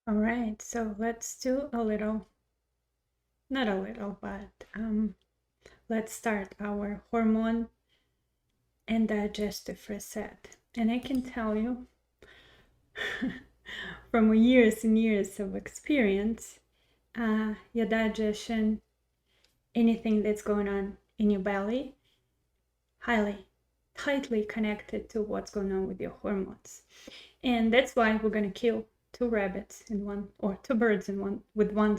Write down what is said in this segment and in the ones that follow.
All right, so let's do a little, not a little, but let's start our hormone and digestive reset. And I can tell you from years and years of experience, your digestion, anything that's going on in your belly, highly, tightly connected to what's going on with your hormones. And that's why we're going to kill two rabbits in one, or two birds in one, with one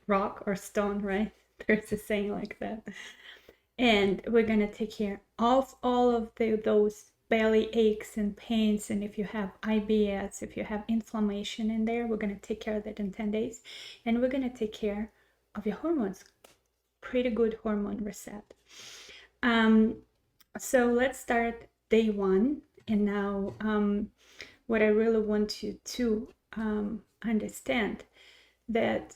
rock or stone, right? There's a saying like that. And we're going to take care of all of those belly aches and pains. And if you have IBS, if you have inflammation in there, we're going to take care of that in 10 days. And we're going to take care of your hormones. Pretty good hormone reset. So let's start day one. And now what I really want you to understand that,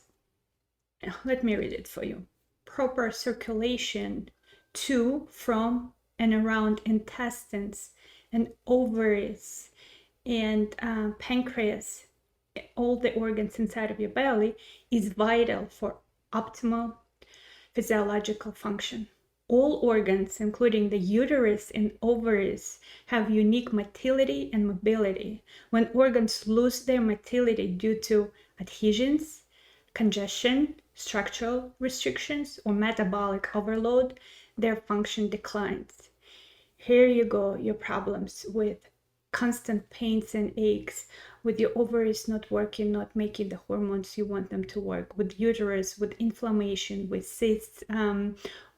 let me read it for you. Proper circulation to, from, and around intestines and ovaries and pancreas, all the organs inside of your belly, is vital for optimal physiological function. All organs, including the uterus and ovaries, have unique motility and mobility. When organs lose their motility due to adhesions, congestion, structural restrictions, or metabolic overload, their function declines. Here you go, your problems with constant pains and aches, with your ovaries not working, not making the hormones you want them to work, with uterus, with inflammation, with cysts,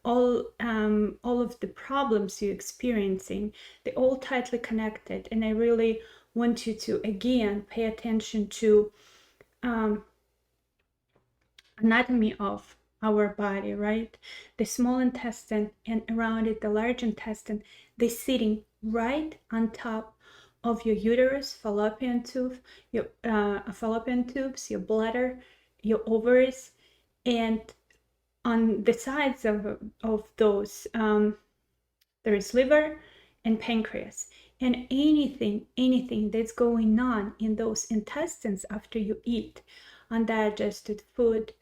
all of the problems you're experiencing, they're all tightly connected. And I really want you to, again, pay attention to anatomy of our body, right? The small intestine and around it, the large intestine, they're sitting right on top of your uterus, fallopian tube, your fallopian tubes, your bladder, your ovaries, and on the sides of those, there is liver and pancreas. And anything that's going on in those intestines after you eat undigested food,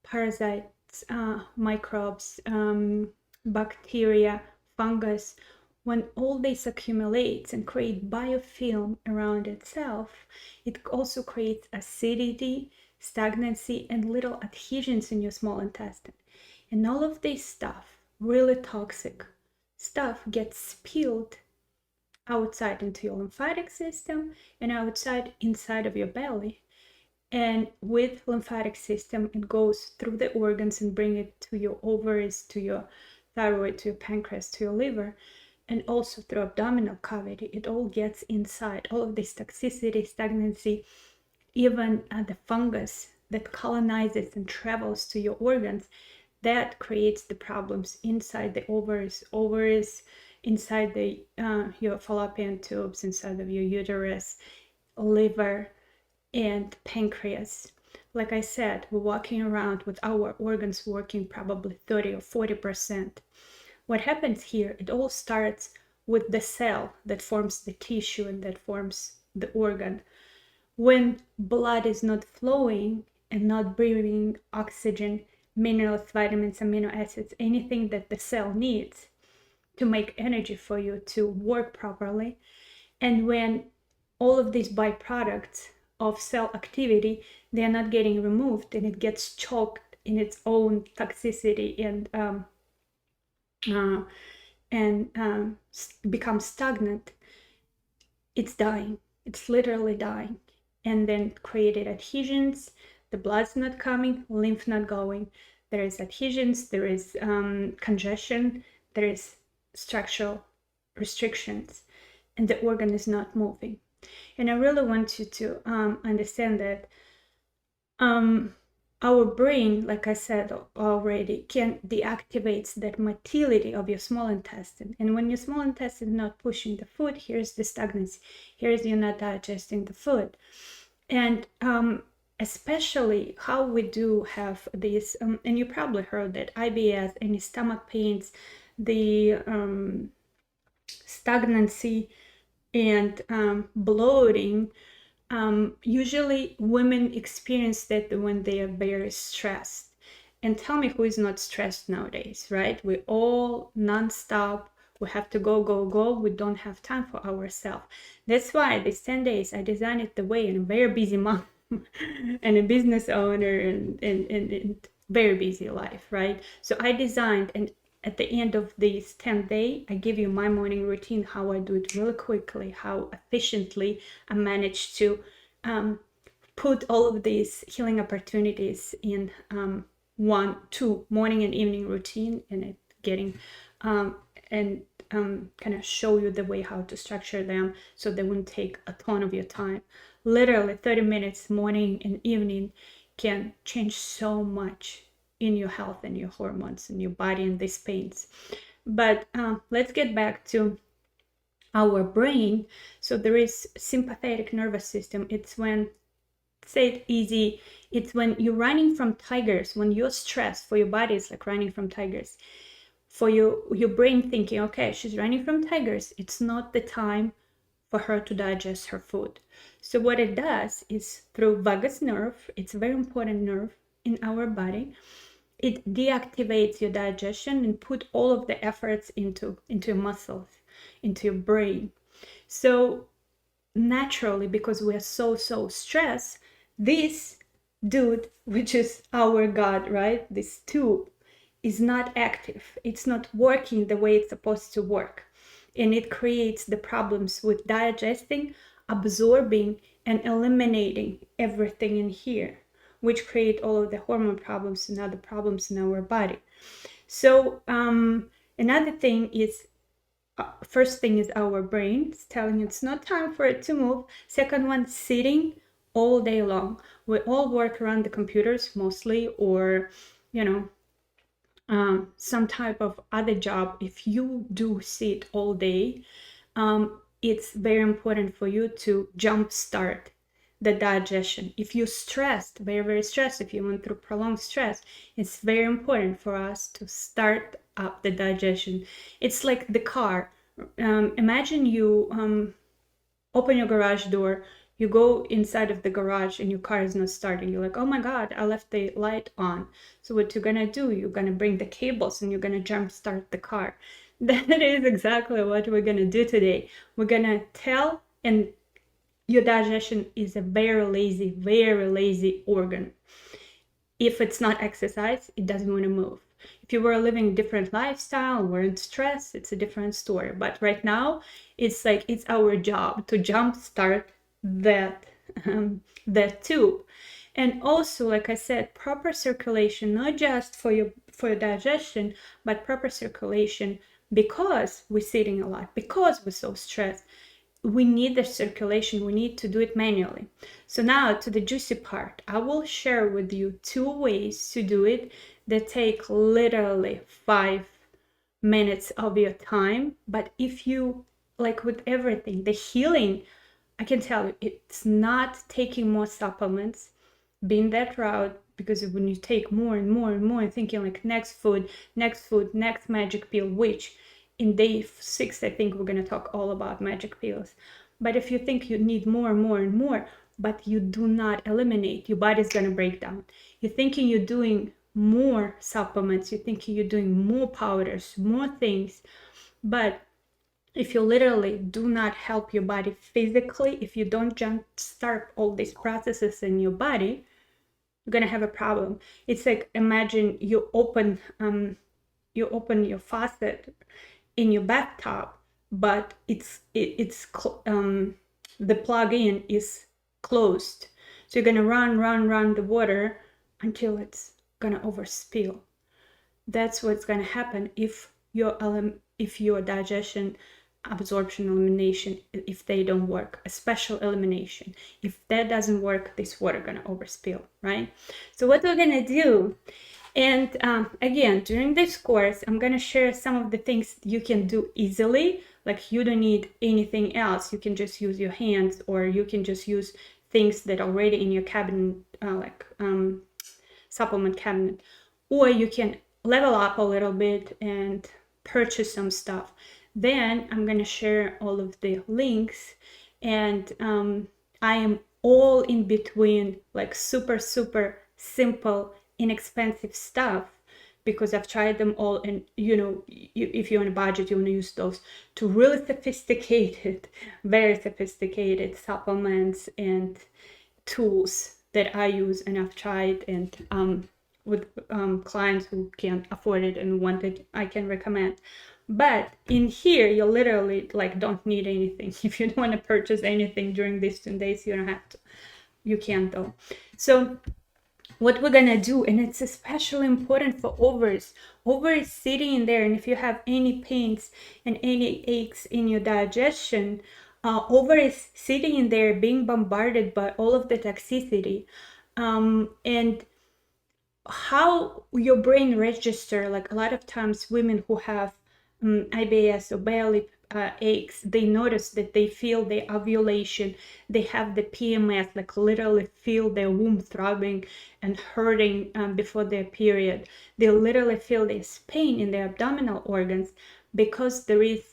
parasites, microbes, bacteria, fungus, when all this accumulates and create biofilm around itself, it also creates acidity, stagnancy, and little adhesions in your small intestine. And all of this stuff, really toxic stuff, gets spilled outside into your lymphatic system and inside of your belly. And with lymphatic system, it goes through the organs and bring it to your ovaries, to your thyroid, to your pancreas, to your liver, and also through abdominal cavity. It all gets inside. All of this toxicity, stagnancy, even the fungus that colonizes and travels to your organs, that creates the problems inside the ovaries, inside the your fallopian tubes, inside of your uterus, liver, and pancreas. Like I said, we're walking around with our organs working probably 30 or 40%. What happens here, it all starts with the cell that forms the tissue and that forms the organ. When blood is not flowing and not bringing oxygen, minerals, vitamins, amino acids, anything that the cell needs to make energy for you to work properly, and when all of these byproducts of cell activity, they're not getting removed, and it gets choked in its own toxicity and becomes stagnant, it's dying. It's literally dying. And then created adhesions, the blood's not coming, lymph not going. There is adhesions, there is congestion, there is structural restrictions, and the organ is not moving. And I really want you to understand that our brain, like I said already, can deactivate that motility of your small intestine. And when your small intestine is not pushing the food, here's the stagnancy. Here's you're not digesting the food. And especially how we do have this, and you probably heard that IBS, any stomach pains, the stagnancy and bloating Usually women experience that when they are very stressed. And tell me who is not stressed nowadays, right? We all nonstop. We have to go, go, go. We don't have time for ourselves. That's why these 10 days I designed it the way, and a very busy mom and a business owner and very busy life, right? So I designed, and at the end of these 10 days, I give you my morning routine, how I do it really quickly, how efficiently I manage to put all of these healing opportunities in two morning and evening routine, and it getting kind of show you the way how to structure them so they wouldn't take a ton of your time. Literally 30 minutes morning and evening can change so much in your health and your hormones and your body and these pains. But let's get back to our brain. So there is sympathetic nervous system. It's when, say it easy, it's when you're running from tigers. When you're stressed, for your body, it's like running from tigers. For your brain thinking, okay, she's running from tigers, it's not the time for her to digest her food. So what it does is, through vagus nerve, it's a very important nerve in our body, it deactivates your digestion and put all of the efforts into your muscles, into your brain. So naturally, because we are so stressed, this dude, which is our God, right, this tube, is not active. It's not working the way it's supposed to work. And it creates the problems with digesting, absorbing, and eliminating everything in here, which create all of the hormone problems and other problems in our body. So another thing is, first thing is our brain. It's telling it's not time for it to move. Second one, sitting all day long. We all work around the computers mostly, or some type of other job. If you do sit all day, it's very important for you to jumpstart the digestion. If you're stressed, very stressed, if you went through prolonged stress, it's very important for us to start up the digestion. It's like the car. Imagine you open your garage door, you go inside of the garage and your car is not starting. You're like, oh my God, I left the light on. So what you're gonna do, you're gonna bring the cables and you're gonna jump start the car. That is exactly what we're gonna do today. We're gonna tell, and your digestion is a very lazy organ. If it's not exercise, it doesn't want to move. If you were living a different lifestyle, were in stress, it's a different story. But right now, it's like it's our job to jumpstart that tube. And also, like I said, proper circulation, not just for your digestion, but proper circulation, because we're sitting a lot, because we're so stressed. We need the circulation. We need to do it manually. So now to the juicy part. I will share with you 2 ways to do it that take literally 5 minutes of your time. But if you, like with everything, the healing, I can tell you, it's not taking more supplements, being that route, because when you take more and more, thinking like next food, next magic pill, which in day 6, I think we're going to talk all about magic pills. But if you think you need more and more, but you do not eliminate, your body's going to break down. You're thinking you're doing more supplements, you're thinking you're doing more powders, more things. But if you literally do not help your body physically, if you don't start all these processes in your body, you're going to have a problem. It's like, imagine you open your faucet in your bathtub, but the plug-in is closed. So you're gonna run the water until it's gonna overspill. That's what's gonna happen if your digestion, absorption, elimination, if they don't work. A special elimination, if that doesn't work, this water gonna overspill, right? So what we're gonna do, and again, during this course, I'm going to share some of the things you can do easily. Like, you don't need anything else. You can just use your hands, or you can just use things that are already in your cabinet, like supplement cabinet. Or you can level up a little bit and purchase some stuff. Then I'm going to share all of the links, and I am all in between, like super simple, inexpensive stuff, because I've tried them all, and if you're on a budget, you want to use those, to really sophisticated, very sophisticated supplements and tools that I use and I've tried, and with clients who can't afford it and want it, I can recommend. But in here, you literally like don't need anything. If you don't want to purchase anything during these 10 days, you don't have to. You can't though. So what we're gonna do, and it's especially important for ovaries. Ovaries sitting in there, and if you have any pains and any aches in your digestion, ovaries sitting in there being bombarded by all of the toxicity, and how your brain register, like a lot of times women who have IBS or belly aches, they notice that they feel the ovulation, they have the PMS, like literally feel their womb throbbing and hurting before their period. They literally feel this pain in their abdominal organs because there is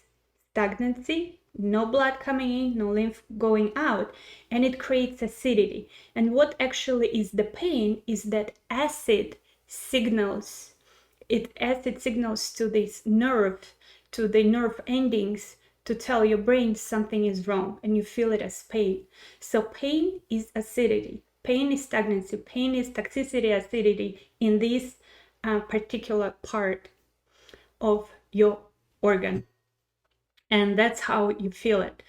stagnancy, no blood coming in, no lymph going out, and it creates acidity. And what actually is the pain is that acid signals to this nerve, to the nerve endings, to tell your brain something is wrong, and you feel it as pain. So pain is acidity, pain is stagnancy, pain is toxicity, acidity in this particular part of your organ, and that's how you feel it.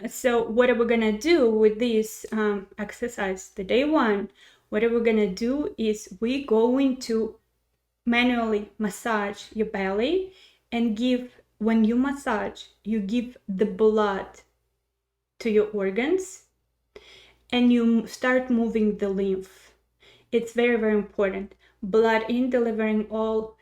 So what are we gonna do with this exercise, the day one? What we're gonna do is we're going to manually massage your belly and when you massage, you give the blood to your organs and you start moving the lymph. It's very important. Blood in, delivering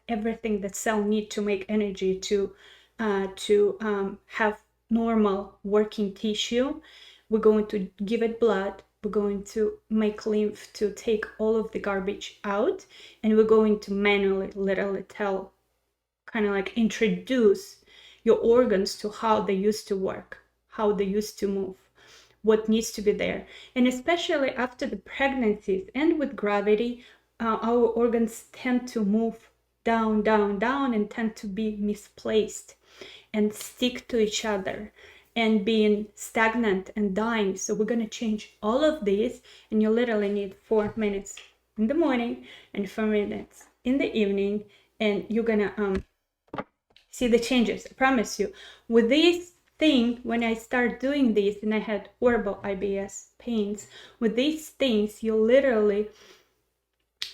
everything that cell need to make energy to have normal working tissue. We're going to give it blood. We're going to make lymph to take all of the garbage out, and we're going to manually, literally kind of like introduce your organs to how they used to work, how they used to move, what needs to be there. And especially after the pregnancies and with gravity, our organs tend to move down, and tend to be misplaced and stick to each other and being stagnant and dying. So we're going to change all of this, and you literally need 4 minutes in the morning and 4 minutes in the evening, and you're gonna see the changes. I promise you. With this thing, when I start doing this, and I had horrible IBS pains, with these things you literally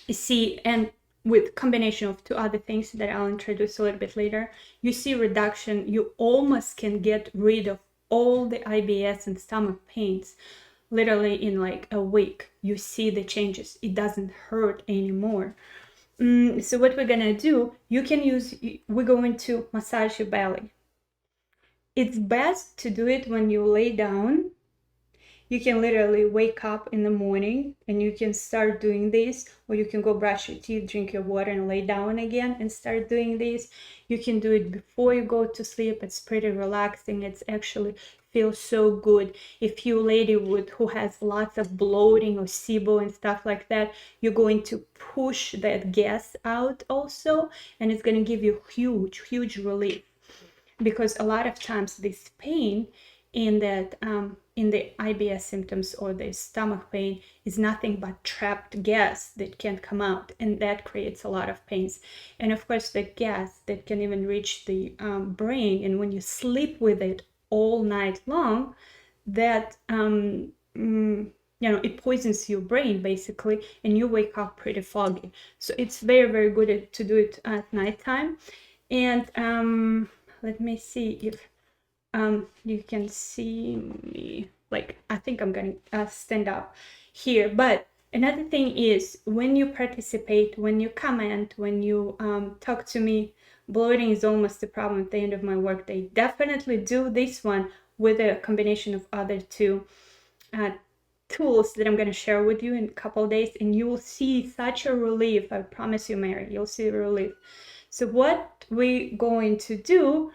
see, and with combination of 2 other things that I'll introduce a little bit later, you see reduction. You almost can get rid of all the IBS and stomach pains literally in like a week. You see the changes. It doesn't hurt anymore. So what we're gonna do, we're going to massage your belly. It's best to do it when you lay down. You can literally wake up in the morning and you can start doing this, or you can go brush your teeth, drink your water, and lay down again and start doing this. You can do it before you go to sleep. It's pretty relaxing. It's actually feels so good. If you lady who has lots of bloating or SIBO and stuff like that, you're going to push that gas out also, and it's going to give you huge relief, because a lot of times this pain in the IBS symptoms or the stomach pain is nothing but trapped gas that can't come out, and that creates a lot of pains. And of course the gas that can even reach the brain, and when you sleep with it all night long, that it poisons your brain basically, and you wake up pretty foggy. So it's very good to do it at nighttime. And let me see if you can see me. Like, I think I'm gonna stand up here. But another thing is, when you participate, when you comment, when you talk to me, bloating is almost a problem at the end of my workday. Definitely do this one with a combination of other 2 tools that I'm going to share with you in a couple of days, and you will see such a relief. I promise you, Mary, you'll see a relief. So what we're going to do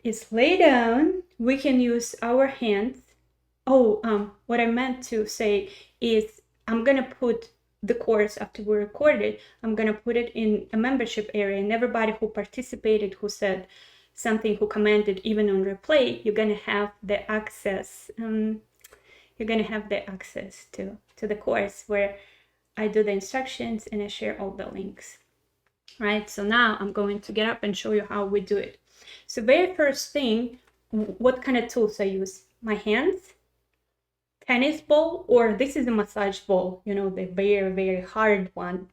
is lay down. We can use our hands what I meant to say is I'm gonna put the course after we record it. I'm gonna put it in a membership area, and everybody who participated, who said something, who commented even on replay, you're gonna have the access. You're gonna have the access to the course where I do the instructions and I share all the links. Right, so now I'm going to get up and show you how we do it. So very first thing, what kind of tools I use? My hands, tennis ball, or this is a massage ball, you know, the very, very hard one.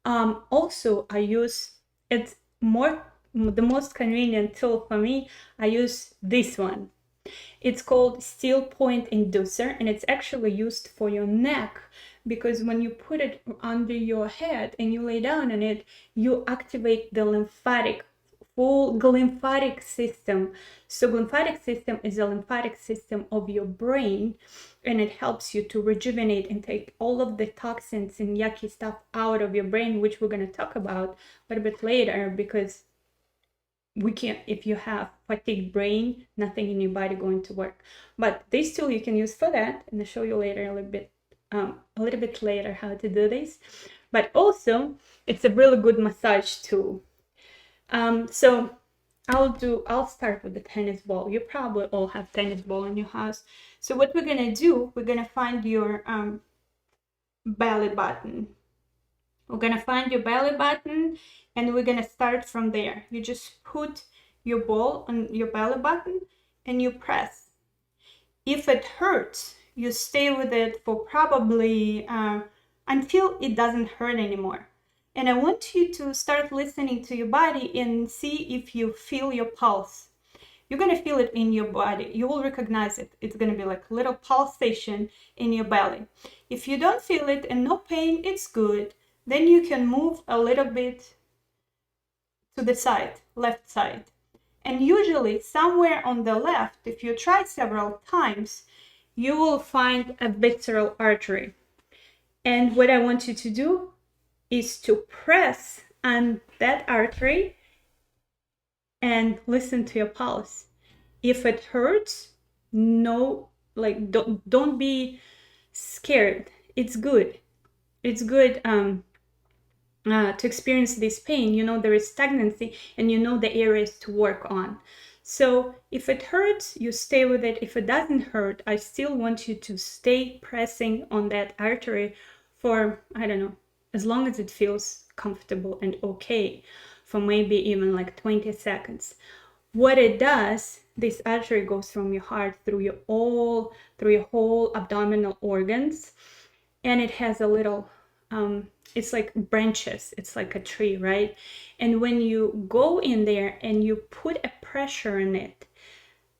Also, I use, it's the most convenient tool for me, I use this one. It's called steel point inducer, and it's actually used for your neck, because when you put it under your head and you lay down on it, you activate the full lymphatic system. So lymphatic system is a lymphatic system of your brain, and it helps you to rejuvenate and take all of the toxins and yucky stuff out of your brain, which we're going to talk about a little bit later, because we can't, if you have fatigued brain, nothing in your body going to work. But this tool you can use for that, and I'll show you later a little bit later how to do this. But also it's a really good massage tool. So I'll start with the tennis ball. You probably all have tennis ball in your house. So what we're gonna do, we're gonna find your belly button. We're gonna find your belly button, and we're gonna start from there. You just put your ball on your belly button and you press. If it hurts, you stay with it for probably until it doesn't hurt anymore. And I want you to start listening to your body and see if you feel your pulse. You're going to feel it in your body. You will recognize it. It's going to be like a little pulsation in your belly. If you don't feel it and no pain, it's good. Then you can move a little bit to the side, left side. And usually somewhere on the left, if you try several times, you will find a visceral artery. And what I want you to do is to press on that artery and listen to your pulse. If it hurts, don't be scared. It's good. It's good to experience this pain. You know there is stagnancy, and you know the areas to work on. So if it hurts, you stay with it. If it doesn't hurt, I still want you to stay pressing on that artery for, I don't know, as long as it feels comfortable and okay, for maybe even like 20 seconds. What it does, this artery goes from your heart through your whole abdominal organs, and it has a little it's like branches, it's like a tree, right? And when you go in there and you put a pressure on it,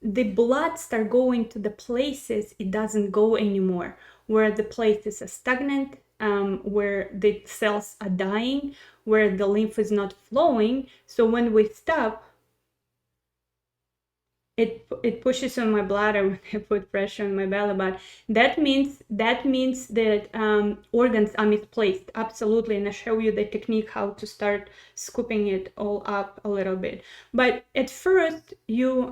the blood start going to the places it doesn't go anymore, where the places are stagnant, where the cells are dying, where the lymph is not flowing. So when we stop, it pushes on my bladder when I put pressure on my belly button. That means that organs are misplaced, absolutely. And I show you the technique how to start scooping it all up a little bit. But at first you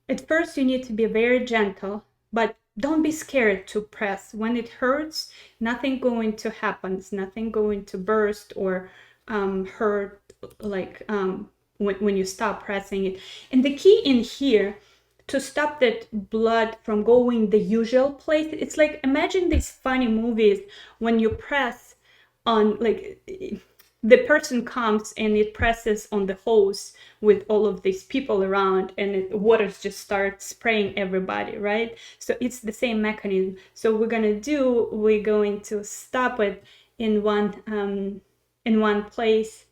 need to be very gentle, but don't be scared to press. When it hurts, nothing going to happen. It's nothing going to burst or hurt like when you stop pressing it. And the key in here to stop that blood from going the usual place, it's like, imagine these funny movies when you press on, like, the person comes and it presses on the hose with all of these people around, and water just starts spraying everybody, right? So it's the same mechanism. So we're going to stop it in one place.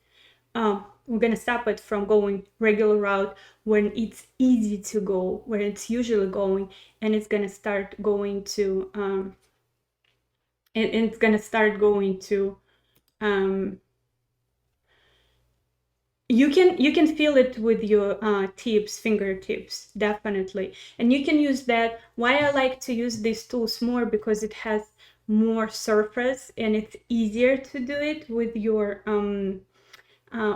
We're going to stop it from going regular route when it's easy to go, where it's usually going, and it's going to start going to you can feel it with your fingertips, definitely. And you can use that. Why I like to use these tools more, because it has more surface and it's easier to do it with your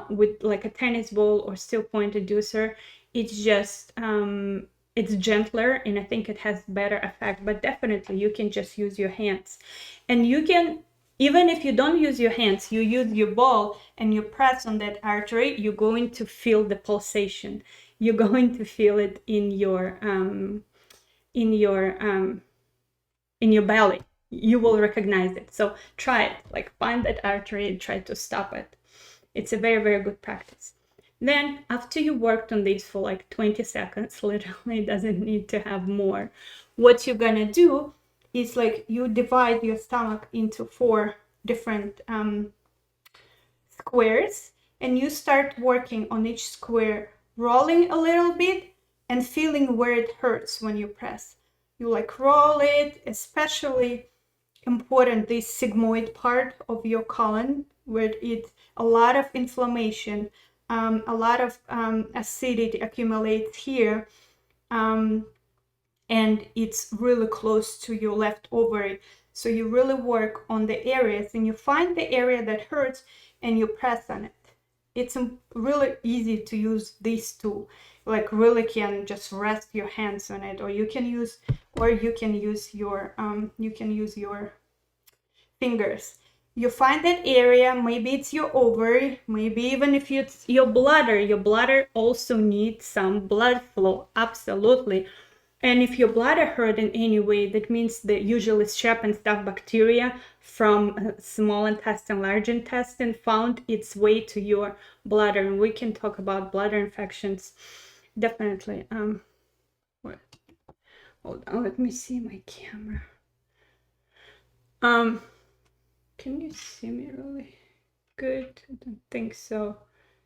with like a tennis ball or steel point inducer. It's just it's gentler, and I think it has better effect, but definitely you can just use your hands. And you can, even if you don't use your hands, you use your ball and you press on that artery, you're going to feel the pulsation. You're going to feel it in your in your belly. You will recognize it. So try it, like find that artery and try to stop it. It's a very, very good practice. Then after you worked on this for like 20 seconds, literally doesn't need to have more, what you're gonna do is like you divide your stomach into 4 different squares, and you start working on each square, rolling a little bit and feeling where it hurts when you press. You like roll it, especially important this sigmoid part of your colon, where it's a lot of inflammation, a lot of acidity accumulates here, and it's really close to your left ovary. So you really work on the areas, and you find the area that hurts and you press on it. It's really easy to use these two. Like really can just rest your hands on it, or you can use your fingers. You find that area, maybe it's your ovary, maybe even if it's your bladder also needs some blood flow, absolutely. And if your bladder hurt in any way, that means the usually strep and staph bacteria from small intestine, large intestine found its way to your bladder. And we can talk about bladder infections, definitely. Hold on, let me see my camera. Can you see me really good? I don't think so.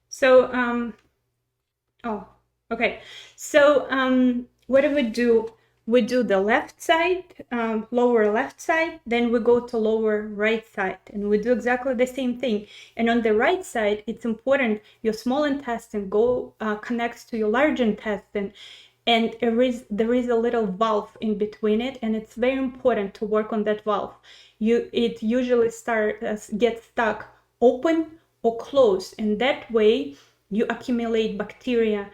So, oh, okay. So, what do? We do the left side, lower left side, then we go to lower right side, and we do exactly the same thing. And on the right side, it's important your small intestine connects to your large intestine, and there is a little valve in between it, and it's very important to work on that valve. It usually gets stuck open or closed, and that way you accumulate bacteria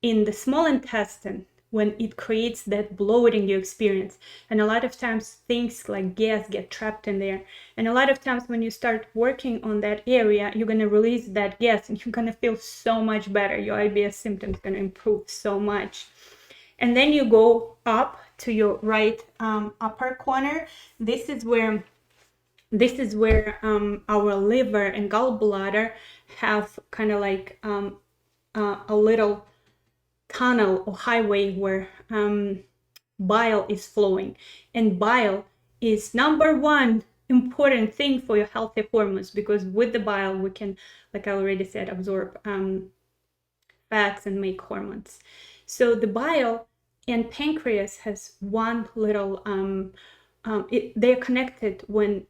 in the small intestine when it creates that bloating you experience. And a lot of times things like gas get trapped in there, and a lot of times when you start working on that area, you're going to release that gas and you're going to feel so much better. Your IBS symptoms going to improve so much. And then you go up to your right upper corner. This is where our liver and gallbladder have kind of like a little tunnel or highway where bile is flowing. And bile is number one important thing for your healthy hormones, because with the bile we can, like I already said, absorb fats and make hormones. So the bile and pancreas has one little they're connected when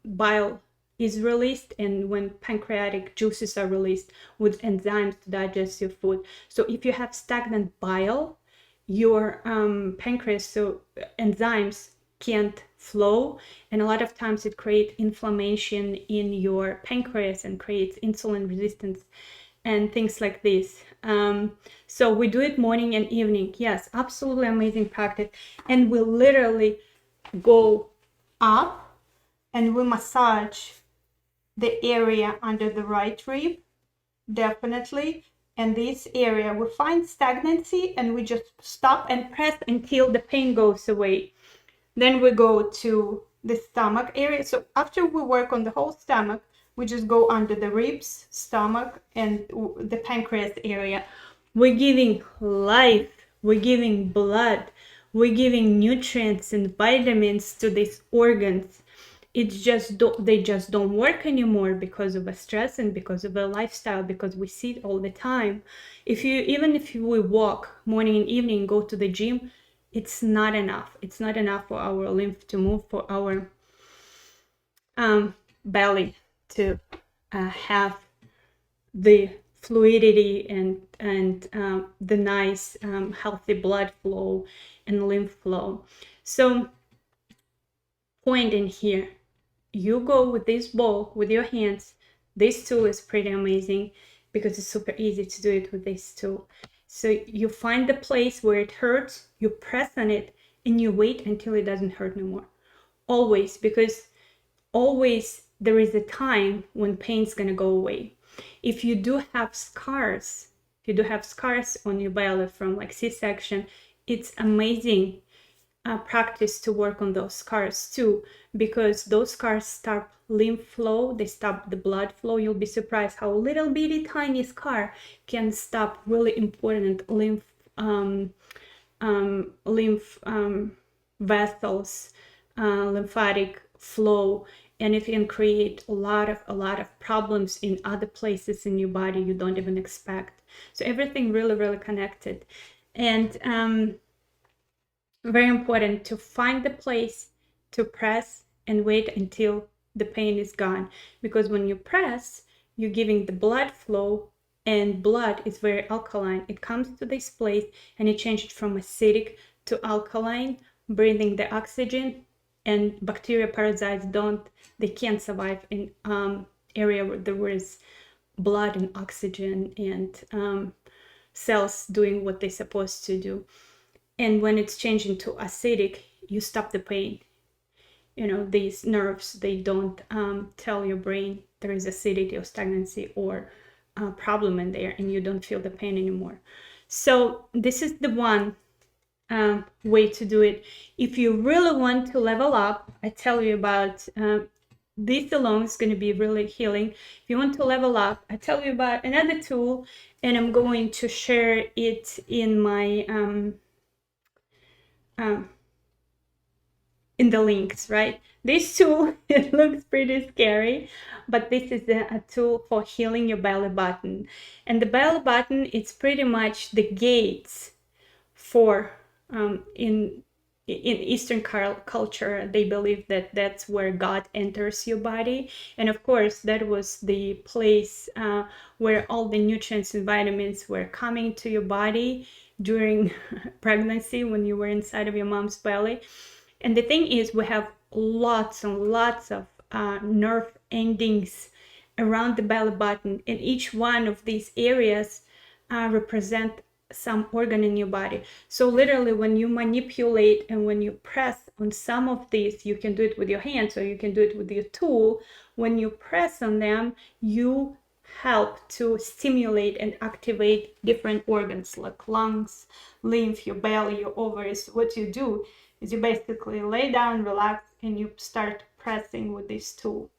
bile is released and when pancreatic juices are released with enzymes to digest your food. So if you have stagnant bile, your pancreas, so enzymes can't flow, and a lot of times it creates inflammation in your pancreas and creates insulin resistance and things like this. So we do it morning and evening. Yes, absolutely amazing practice. And we literally go up and we massage the area under the right rib, definitely. And this area, we find stagnancy and we just stop and press until the pain goes away. Then we go to the stomach area. So after we work on the whole stomach, we just go under the ribs, stomach, and the pancreas area. We're giving life, we're giving blood, we're giving nutrients and vitamins to these organs. It's just they just don't work anymore because of a stress and because of a lifestyle, because we sit all the time. Even if we walk morning and evening, go to the gym, it's not enough. It's not enough for our lymph to move, for our belly to have the fluidity and the nice healthy blood flow and lymph flow. So point in here, you go with this ball with your hands. This tool is pretty amazing because it's super easy to do it with this tool. So you find the place where it hurts, you press on it, and you wait until it doesn't hurt no more. Always, because always there is a time when pain's gonna go away. If you do have scars, on your belly from like C-section, it's amazing practice to work on those scars too, because those scars stop lymph flow, they stop the blood flow. You'll be surprised how little bitty tiny scar can stop really important lymph vessels, lymphatic flow, and it can create a lot of problems in other places in your body you don't even expect. So everything really connected. And very important to find the place to press and wait until the pain is gone, because when you press, you're giving the blood flow, and blood is very alkaline. It comes to this place and it changes from acidic to alkaline, breathing the oxygen, and bacteria, parasites they can't survive in area where there is blood and oxygen and cells doing what they're supposed to do. And when it's changing to acidic, you stop the pain. These nerves, they don't tell your brain there is acidity or stagnancy or problem in there, and you don't feel the pain anymore. So this is the one way to do it. If you really want to level up, I tell you about this alone is going to be really healing. If you want to level up, I tell you about another tool, and I'm going to share it in my in the links, right? This tool, it looks pretty scary, but this is a tool for healing your belly button. And the belly button, it's pretty much the gates for in Eastern culture, they believe that that's where God enters your body. And of course, that was the place where all the nutrients and vitamins were coming to your body during pregnancy, when you were inside of your mom's belly. And the thing is, we have lots and lots of nerve endings around the belly button, and each one of these areas represent some organ in your body. So literally, when you manipulate and when you press on some of these, you can do it with your hands or you can do it with your tool. When you press on them, you help to stimulate and activate different organs like lungs, lymph, your belly, your ovaries. What you do is you basically lay down, relax, and you start pressing with this tool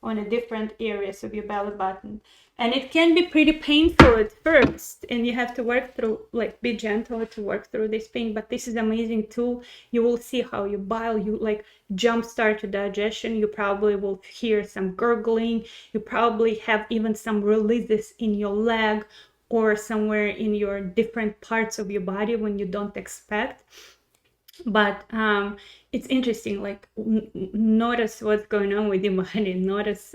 on the different areas of your belly button. And it can be pretty painful at first, and you have to work through, like, be gentle to work through this pain. But this is an amazing tool. You will see how your bile, you like jumpstart your digestion. You probably will hear some gurgling. You probably have even some releases in your leg or somewhere in your different parts of your body when you don't expect. But it's interesting, like notice what's going on with your body, notice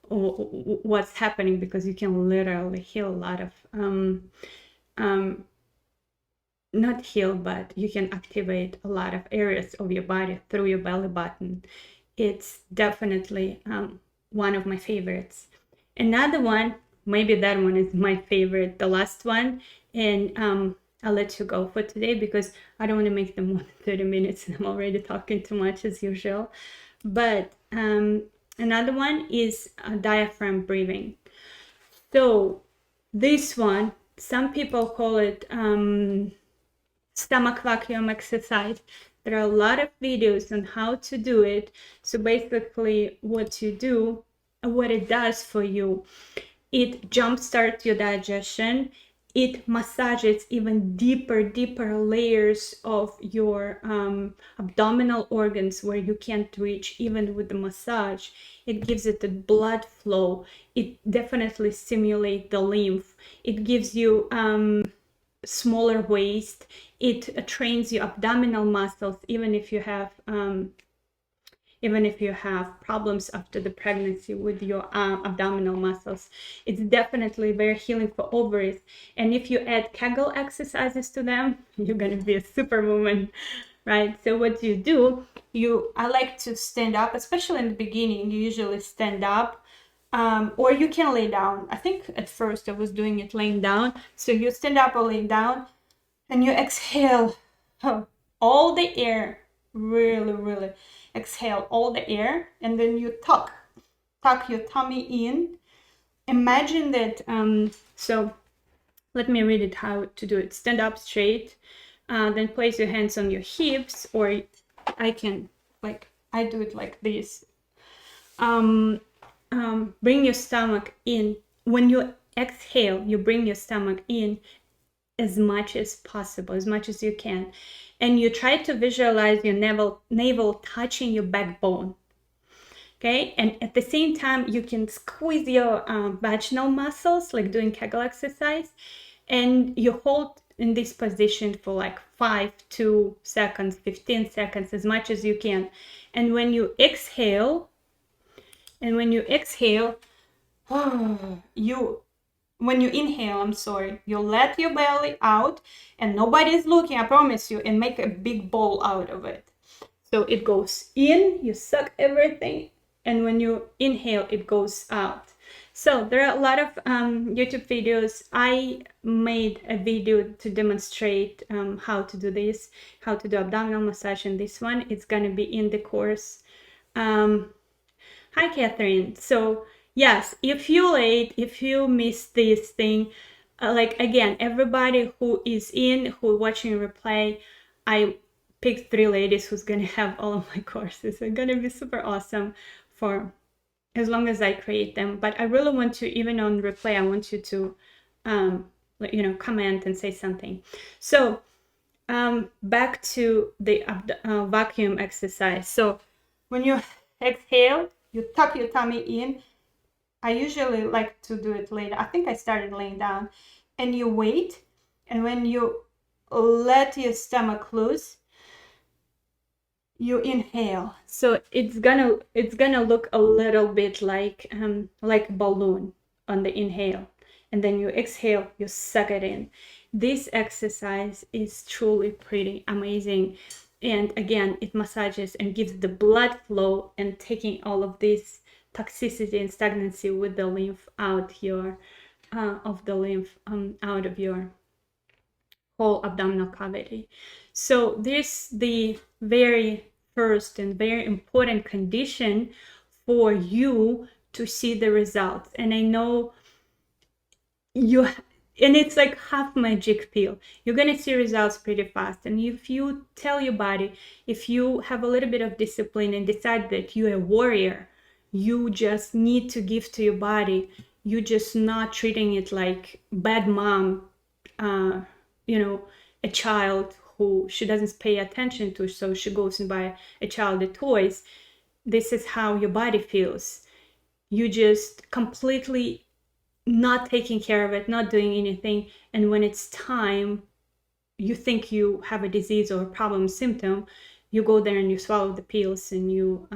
what's happening, because you can literally heal a lot of not heal, but you can activate a lot of areas of your body through your belly button. It's definitely one of my favorites. Another one, maybe that one is my favorite, the last one, and I'll let you go for today because I don't want to make them more than 30 minutes and I'm already talking too much as usual. But another one is diaphragm breathing. So this one, some people call it stomach vacuum exercise. There are a lot of videos on how to do it. So basically what you do, what it does for you, it jumpstarts your digestion. It massages even deeper layers of your abdominal organs where you can't reach even with the massage. It gives it the blood flow. It definitely stimulates the lymph. It gives you smaller waist. It trains your abdominal muscles, even if you have problems after the pregnancy with your abdominal muscles. It's definitely very healing for ovaries. And if you add Kegel exercises to them, you're going to be a superwoman, right? So what you do, I like to stand up, especially in the beginning. You usually stand up or you can lay down. I think at first I was doing it laying down. So you stand up or lay down and you exhale all the air, really exhale all the air, and then you tuck your tummy in. Imagine that, so let me read it how to do it. Stand up straight, then place your hands on your hips, or I do it like this. Bring your stomach in. When you exhale, you bring your stomach in as much as possible, as much as you can. And you try to visualize your navel touching your backbone. Okay, and at the same time, you can squeeze your vaginal muscles, like doing Kegel exercise, and you hold in this position for like 5, 2 seconds, 15 seconds, as much as you can. And when you exhale, when you inhale, you let your belly out, and nobody's looking, I promise you, and make a big bowl out of it. So it goes in, you suck everything, and when you inhale, it goes out. So there are a lot of YouTube videos. I made a video to demonstrate how to do this, how to do abdominal massage, and this one is going to be in the course. Hi, Catherine. So yes, if you missed this thing, like again, everybody who is watching replay, I picked 3 ladies who's gonna have all of my courses. They're gonna be super awesome for as long as I create them. But I really want you, even on replay, I want you to, comment and say something. So back to the vacuum exercise. So when you exhale, you tuck your tummy in. I usually like to do it later. I think I started laying down. And you wait. And when you let your stomach loose, you inhale. So it's gonna look a little bit like a balloon on the inhale. And then you exhale, you suck it in. This exercise is truly pretty amazing. And again, it massages and gives the blood flow and taking all of this toxicity and stagnancy with the lymph out of your whole abdominal cavity. So this the very first and very important condition for you to see the results. And I know and it's like half magic pill. You're gonna see results pretty fast. And if you tell your body, if you have a little bit of discipline and decide that you're a warrior, you just need to give to your body. You're just not treating it like bad mom, a child who she doesn't pay attention to, so she goes and buy a child the toys. This is how your body feels. You just completely not taking care of it, not doing anything, and when it's time, you think you have a disease or a problem symptom, you go there and you swallow the pills, and you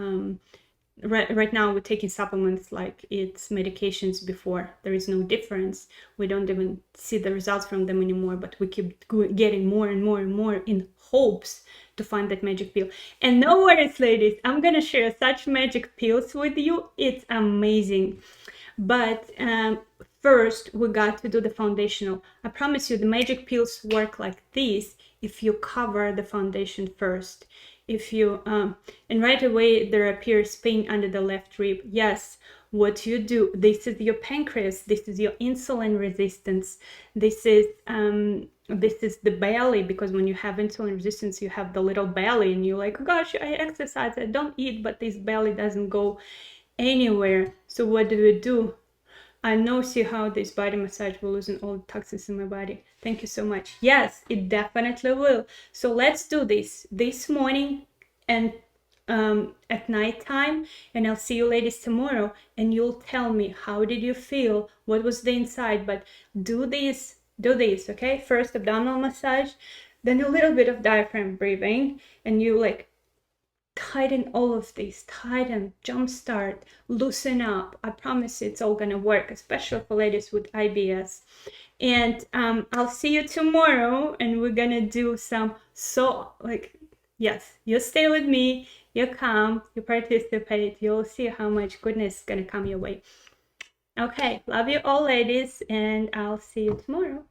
right now we're taking supplements like it's medications before. There is no difference. We don't even see the results from them anymore, but we keep getting more and more and more in hopes to find that magic pill. And no worries, ladies, I'm gonna share such magic pills with you. It's amazing. But first, we got to do the foundational. I promise you, the magic pills work like this if you cover the foundation first. If you, and right away there appears pain under the left rib. Yes, what you do, this is your pancreas, this is your insulin resistance, this is the belly, because when you have insulin resistance, you have the little belly, and you're like, gosh, I exercise, I don't eat, but this belly doesn't go anywhere. So what do? I know, see how this body massage will loosen all the toxins in my body. Thank you so much. Yes, it definitely will. So let's do this morning and at night time, and I'll see you ladies tomorrow, and you'll tell me how did you feel, what was the inside. But do this, okay? First abdominal massage, then a little bit of diaphragm breathing, and you like tighten all of this, tighten, jumpstart, loosen up. I promise it's all gonna work, especially for ladies with IBS. And I'll see you tomorrow, and we're gonna do some, yes, you stay with me, you come, you participate, you'll see how much goodness is gonna come your way. Okay, love you all, ladies, and I'll see you tomorrow.